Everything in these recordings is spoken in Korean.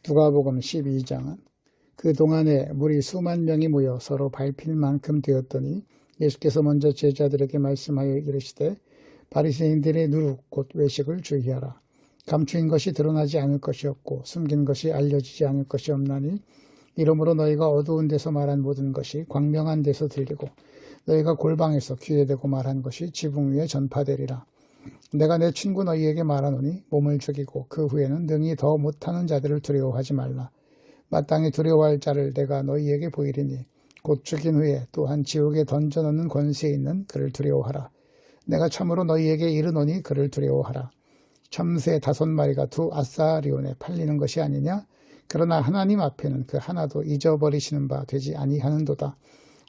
누가복음 12장은 그 동안에 무리 수만 명이 모여 서로 밟힐 만큼 되었더니 예수께서 먼저 제자들에게 말씀하여 이르시되 바리새인들의 누룩 곧 외식을 주의하라. 감추인 것이 드러나지 않을 것이 없고 숨긴 것이 알려지지 않을 것이 없나니 이러므로 너희가 어두운 데서 말한 모든 것이 광명한 데서 들리고 너희가 골방에서 귀에 대고 말한 것이 지붕 위에 전파되리라. 내가 내 친구 너희에게 말하노니 몸을 죽이고 그 후에는 능히 더 못하는 자들을 두려워하지 말라. 마땅히 두려워할 자를 내가 너희에게 보이리니 곧 죽인 후에 또한 지옥에 던져넣는 권세에 있는 그를 두려워하라. 내가 참으로 너희에게 이르노니 그를 두려워하라. 참새 5마리가 2 아사리온에 팔리는 것이 아니냐? 그러나 하나님 앞에는 그 하나도 잊어버리시는 바 되지 아니하는도다.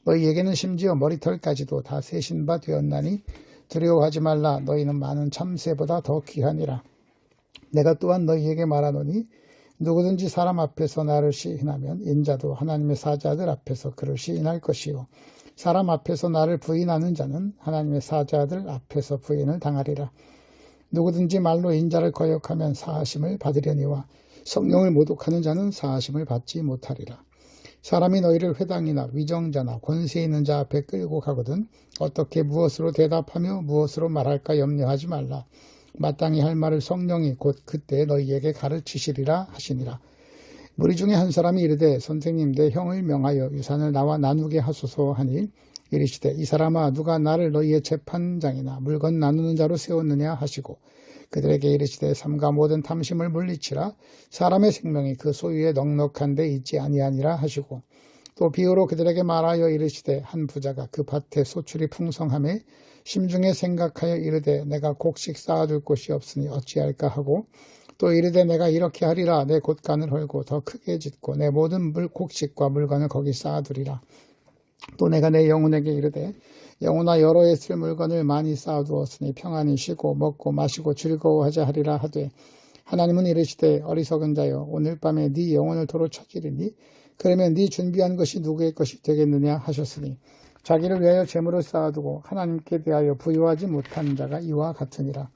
너희에게는 심지어 머리털까지도 다 세신 바 되었나니 두려워하지 말라. 너희는 많은 참새보다 더 귀하니라. 내가 또한 너희에게 말하노니 누구든지 사람 앞에서 나를 시인하면 인자도 하나님의 사자들 앞에서 그를 시인할 것이요 사람 앞에서 나를 부인하는 자는 하나님의 사자들 앞에서 부인을 당하리라. 누구든지 말로 인자를 거역하면 사하심을 받으려니와 성령을 모독하는 자는 사하심을 받지 못하리라. 사람이 너희를 회당이나 위정자나 권세 있는 자 앞에 끌고 가거든 어떻게 무엇으로 대답하며 무엇으로 말할까 염려하지 말라. 마땅히 할 말을 성령이 곧 그때 너희에게 가르치시리라 하시니라. 무리 중에 한 사람이 이르되 선생님 내 형을 명하여 유산을 나와 나누게 하소서 하니 이르시되 이 사람아 누가 나를 너희의 재판장이나 물건 나누는 자로 세웠느냐 하시고 그들에게 이르시되 삼가 모든 탐심을 물리치라. 사람의 생명이 그 소유에 넉넉한 데 있지 아니하니라 하시고 또 비유로 그들에게 말하여 이르시되 한 부자가 그 밭에 소출이 풍성하매 심중에 생각하여 이르되 내가 곡식 쌓아둘 곳이 없으니 어찌할까 하고 또 이르되 내가 이렇게 하리라. 내 곳간을 헐고 더 크게 짓고 내 모든 곡식과 물건을 거기 쌓아두리라. 또 내가 내 영혼에게 이르되 영혼아 여러 해 쓸 물건을 많이 쌓아두었으니 평안히 쉬고 먹고 마시고 즐거워하자 하리라 하되 하나님은 이르시되 어리석은 자여 오늘 밤에 네 영혼을 도로 쳐지리니 그러면 네 준비한 것이 누구의 것이 되겠느냐 하셨으니 자기를 위하여 재물을 쌓아두고 하나님께 대하여 부유하지 못한 자가 이와 같으니라.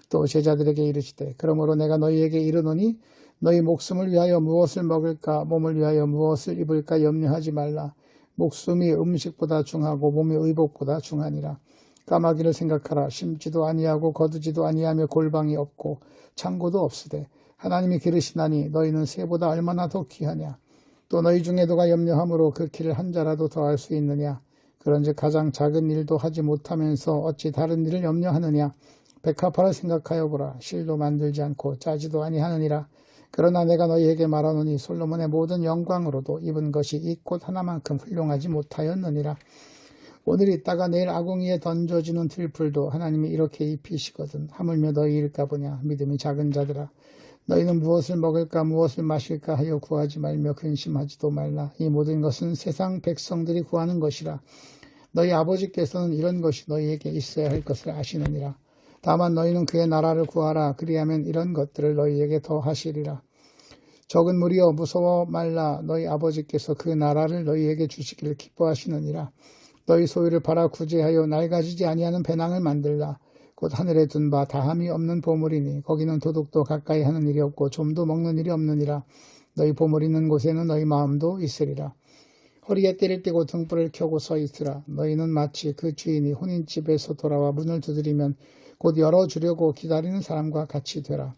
또 제자들에게 이르시되 그러므로 내가 너희에게 이르노니 너희 목숨을 위하여 무엇을 먹을까 몸을 위하여 무엇을 입을까 염려하지 말라. 목숨이 음식보다 중하고 몸이 의복보다 중하니라. 까마귀를 생각하라. 심지도 아니하고 거두지도 아니하며 골방이 없고 창고도 없으되 하나님이 기르시나니 너희는 새보다 얼마나 더 귀하냐. 또 너희 중에 누가 염려함으로 그 길을 한 자라도 더할 수 있느냐. 그런즉 가장 작은 일도 하지 못하면서 어찌 다른 일을 염려하느냐. 백합화를 생각하여 보라. 실도 만들지 않고 짜지도 아니하느니라. 그러나 내가 너희에게 말하노니 솔로몬의 모든 영광으로도 입은 것이 이 꽃 하나만큼 훌륭하지 못하였느니라. 오늘 있다가 내일 아궁이에 던져지는 들풀도 하나님이 이렇게 입히시거든 하물며 너희일까 보냐. 믿음이 작은 자들아 너희는 무엇을 먹을까 무엇을 마실까 하여 구하지 말며 근심하지도 말라. 이 모든 것은 세상 백성들이 구하는 것이라. 너희 아버지께서는 이런 것이 너희에게 있어야 할 것을 아시느니라. 다만 너희는 그의 나라를 구하라. 그리하면 이런 것들을 너희에게 더 하시리라. 적은 무리여 무서워 말라. 너희 아버지께서 그 나라를 너희에게 주시기를 기뻐하시느니라. 너희 소유를 팔아 구제하여 낡아지지 아니하는 배낭을 만들라. 곧 하늘에 둔 바 다함이 없는 보물이니 거기는 도둑도 가까이 하는 일이 없고 좀도 먹는 일이 없느니라. 너희 보물 있는 곳에는 너희 마음도 있으리라. 허리에 띠를 띠고 등불을 켜고 서 있으라. 너희는 마치 그 주인이 혼인집에서 돌아와 문을 두드리면 곧 열어주려고 기다리는 사람과 같이 되라.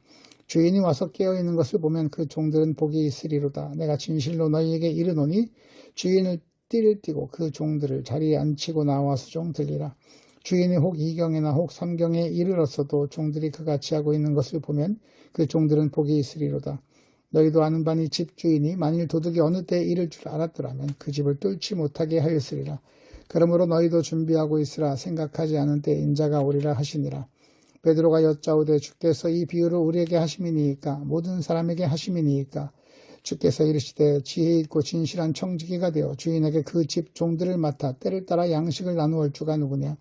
주인이 와서 깨어있는 것을 보면 그 종들은 복이 있으리로다. 내가 진실로 너희에게 이르노니 주인을 띠를 띠고 그 종들을 자리에 앉히고 나와서 종 들리라. 주인이 혹 2경이나 혹 3경에 이르렀어도 종들이 그같이 하고 있는 것을 보면 그 종들은 복이 있으리로다. 너희도 아는 바니 집주인이 만일 도둑이 어느 때에 이를 줄 알았더라면 그 집을 뚫지 못하게 하였으리라. 그러므로 너희도 준비하고 있으라. 생각하지 않은 때 인자가 오리라 하시니라. 베드로가 여짜오되 주께서 이 비유를 우리에게 하심이니이까 모든 사람에게 하심이니이까. 주께서 이르시되 지혜 있고 진실한 청지기가 되어 주인에게 그 집 종들을 맡아 때를 따라 양식을 나누어 주가 누구냐.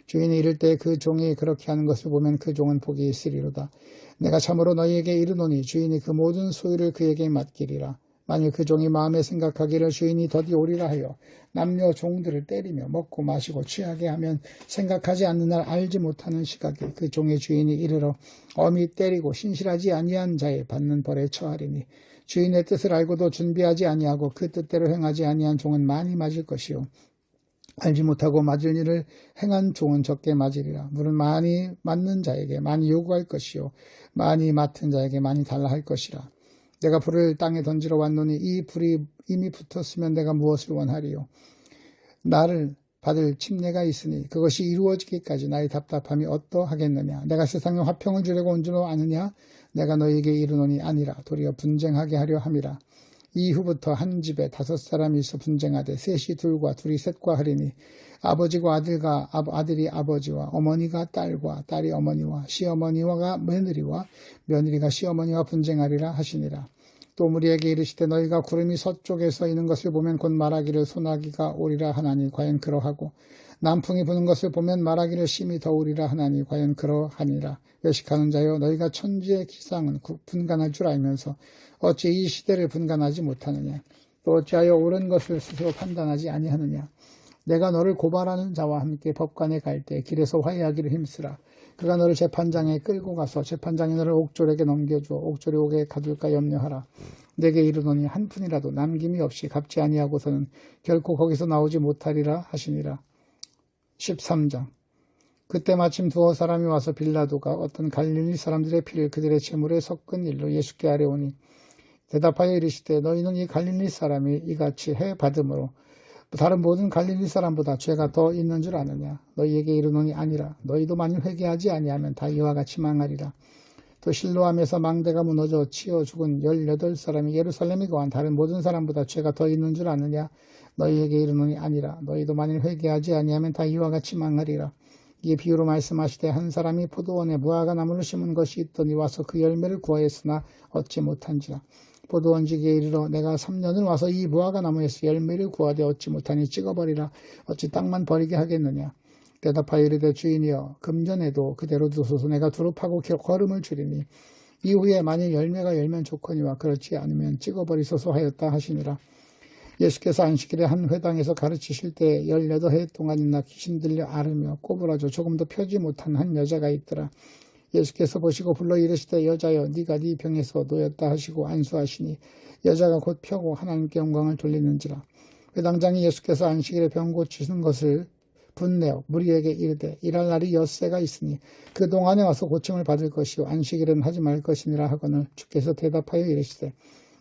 주인이 이를 때 그 종이 그렇게 하는 것을 보면 그 종은 복이 있으리로다. 내가 참으로 너희에게 이르노니 주인이 그 모든 소유를 그에게 맡기리라. 만일 그 종이 마음에 생각하기를 주인이 더디 오리라 하여 남녀 종들을 때리며 먹고 마시고 취하게 하면 생각하지 않는 날 알지 못하는 시각에 그 종의 주인이 이르러 엄히 때리고 신실하지 아니한 자의 받는 벌에 처하리니 주인의 뜻을 알고도 준비하지 아니하고 그 뜻대로 행하지 아니한 종은 많이 맞을 것이요 알지 못하고 맞을 일을 행한 종은 적게 맞으리라. 물은 많이 맞는 자에게 많이 요구할 것이요 많이 맡은 자에게 많이 달라 할 것이라. 내가 불을 땅에 던지러 왔노니 이 불이 이미 붙었으면 내가 무엇을 원하리요. 나를 받을 침례가 있으니 그것이 이루어지기까지 나의 답답함이 어떠하겠느냐. 내가 세상에 화평을 주려고 온 줄 아느냐. 내가 너희에게 이르노니 아니라 도리어 분쟁하게 하려 함이라. 이후부터 한 집에 5사람이 있어 분쟁하되 셋이 둘과 둘이 셋과 하리니 아버지가 아들과 아들이 아버지와 어머니가 딸과 딸이 어머니와 시어머니와 며느리와 며느리가 시어머니와 분쟁하리라 하시니라. 또 무리에게 이르시되 너희가 구름이 서쪽에서 이는 것을 보면 곧 말하기를 소나기가 오리라 하나니 과연 그러하고 남풍이 부는 것을 보면 말하기를 심히 더우리라 하나니 과연 그러하니라. 외식하는 자여 너희가 천지의 기상은 분간할 줄 알면서 어찌 이 시대를 분간하지 못하느냐. 또 어찌하여 옳은 것을 스스로 판단하지 아니하느냐. 내가 너를 고발하는 자와 함께 법관에 갈 때 길에서 화해하기를 힘쓰라. 그가 너를 재판장에 끌고 가서 재판장이 너를 옥졸에게 넘겨주어 옥졸이 옥에 가둘까 염려하라. 내게 이르노니 한 푼이라도 남김이 없이 갚지 아니하고서는 결코 거기서 나오지 못하리라 하시니라. 13장. 그때 마침 두어 사람이 와서 빌라도가 어떤 갈릴리 사람들의 피를 그들의 제물에 섞은 일로 예수께 아뢰오니 대답하여 이르시되 너희는 이 갈릴리 사람이 이같이 해 받음으로 다른 모든 갈릴리 사람보다 죄가 더 있는 줄 아느냐. 너희에게 이르노니 아니라. 너희도 만일 회개하지 아니하면 다 이와 같이 망하리라. 또 실로암에서 망대가 무너져 치어 죽은 18사람이 예루살렘에 거한 다른 모든 사람보다 죄가 더 있는 줄 아느냐. 너희에게 이르노니 아니라. 너희도 만일 회개하지 아니하면 다 이와 같이 망하리라. 이에 비유로 말씀하시되 한 사람이 포도원에 무화과 나무를 심은 것이 있더니 와서 그 열매를 구하였으나 얻지 못한지라. 포도원지기에 이르러 내가 3년을 와서 이 무화과 나무에서 열매를 구하되 얻지 못하니 찍어버리라. 어찌 땅만 버리게 하겠느냐. 대답하여 이르되 주인이여 금전에도 그대로 두소서. 내가 두릅하고 거름을 줄이니 이후에 만일 열매가 열면 좋거니와 그렇지 않으면 찍어버리소서 하였다 하시니라. 예수께서 안식일에 한 회당에서 가르치실 때 18해 동안이나 귀신 들려 앓으며 꼬부라져 조금도 펴지 못한 한 여자가 있더라. 예수께서 보시고 불러 이르시되 여자여 네가 네 병에서 놓였다 하시고 안수하시니 여자가 곧 펴고 하나님께 영광을 돌리는지라. 회당장이 예수께서 안식일에 병 고치시는 것을 분내어 무리에게 이르되 일할 날이 엿새가 있으니 그 동안에 와서 고침을 받을 것이요 안식일은 하지 말 것이니라 하거늘 주께서 대답하여 이르시되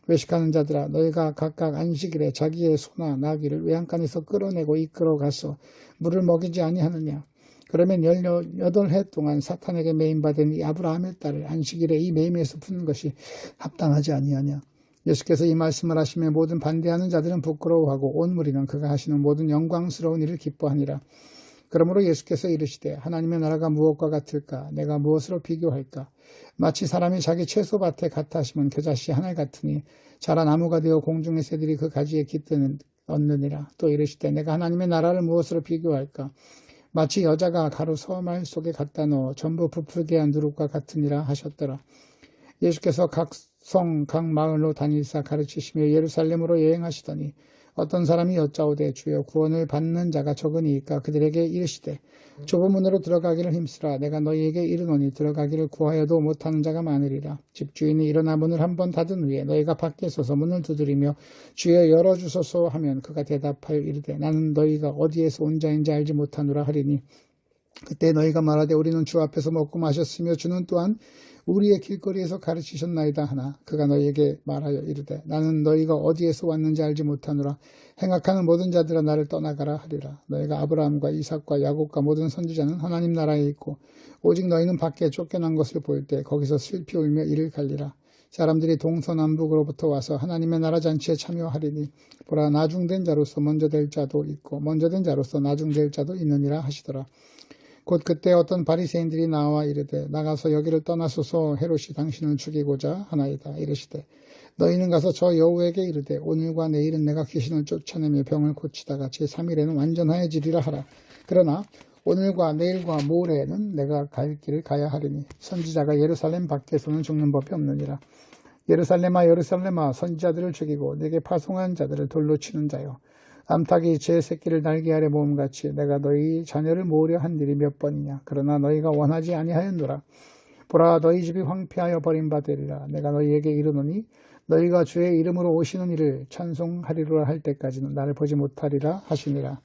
외식하는 자들아 너희가 각각 안식일에 자기의 소나 나귀를 외양간에서 끌어내고 이끌어 가서 물을 먹이지 아니하느냐. 그러면 18해 동안 사탄에게 매임받은 이 아브라함의 딸을 안식일에 이 매임에서 푸는 것이 합당하지 아니하냐. 예수께서 이 말씀을 하시며 모든 반대하는 자들은 부끄러워하고 온 무리는 그가 하시는 모든 영광스러운 일을 기뻐하니라. 그러므로 예수께서 이르시되 하나님의 나라가 무엇과 같을까. 내가 무엇으로 비교할까. 마치 사람이 자기 채소밭에 갖다 심은 겨자씨 하나 같으니 자라 나무가 되어 공중의 새들이 그 가지에 깃드는 얻느니라. 또 이르시되 내가 하나님의 나라를 무엇으로 비교할까. 마치 여자가 가루 서말 속에 갖다 넣어 전부 부풀게 한 누룩과 같으니라 하셨더라. 예수께서 각 성, 각 마을로 다니사 가르치시며 예루살렘으로 여행하시더니 어떤 사람이 여짜오되 주여 구원을 받는 자가 적으니까 그들에게 이르시되 좁은 문으로 들어가기를 힘쓰라. 내가 너희에게 이르노니 들어가기를 구하여도 못하는 자가 많으리라. 집주인이 일어나 문을 한번 닫은 후에 너희가 밖에 서서 문을 두드리며 주여 열어주소서 하면 그가 대답하여 이르되 나는 너희가 어디에서 온 자인지 알지 못하노라 하리니 그때 너희가 말하되 우리는 주 앞에서 먹고 마셨으며 주는 또한 우리의 길거리에서 가르치셨나이다 하나 그가 너희에게 말하여 이르되 나는 너희가 어디에서 왔는지 알지 못하노라. 행악하는 모든 자들아 나를 떠나가라 하리라. 너희가 아브라함과 이삭과 야곱과 모든 선지자는 하나님 나라에 있고 오직 너희는 밖에 쫓겨난 것을 볼 때 거기서 슬피 울며 이를 갈리라. 사람들이 동서남북으로부터 와서 하나님의 나라 잔치에 참여하리니 보라 나중된 자로서 먼저 될 자도 있고 먼저 된 자로서 나중될 자도 있느니라 하시더라. 곧 그때 어떤 바리새인들이 나와 이르되 나가서 여기를 떠나소서 헤롯이 당신을 죽이고자 하나이다. 이르시되 너희는 가서 저 여우에게 이르되 오늘과 내일은 내가 귀신을 쫓아내며 병을 고치다가 제3일에는 완전하여지리라 하라. 그러나 오늘과 내일과 모레에는 내가 갈 길을 가야 하리니 선지자가 예루살렘 밖에서는 죽는 법이 없느니라. 예루살렘아 예루살렘아 선지자들을 죽이고 내게 파송한 자들을 돌로 치는 자여 암탉이 제 새끼를 날개 아래 모음같이 내가 너희 자녀를 모으려 한 일이 몇 번이냐. 그러나 너희가 원하지 아니하였노라. 보라 너희 집이 황폐하여 버림받으리라. 내가 너희에게 이르노니 너희가 주의 이름으로 오시는 이를 찬송하리로라 할 때까지는 나를 보지 못하리라 하시니라.